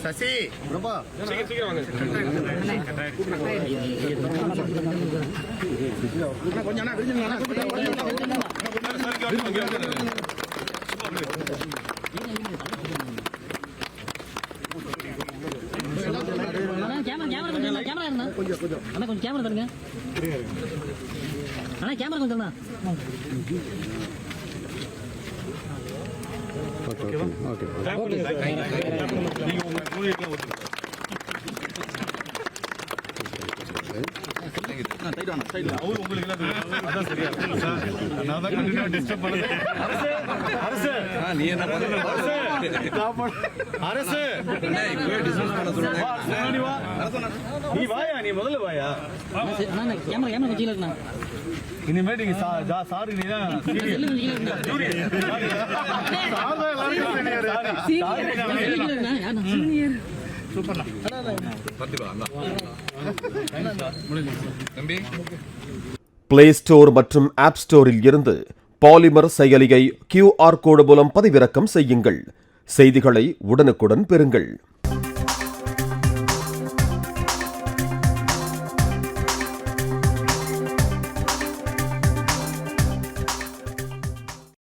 சசி ரொம்ப இனிமேல் நீங்க சாரு பிளே ஸ்டோர் மற்றும் ஆப் ஸ்டோரில் இருந்து பாலிமர் செயலியை QR கோடு மூலம் பதிவிறக்கம் செய்யுங்கள். செய்திகளை உடனுக்குடன் பெறுங்கள்.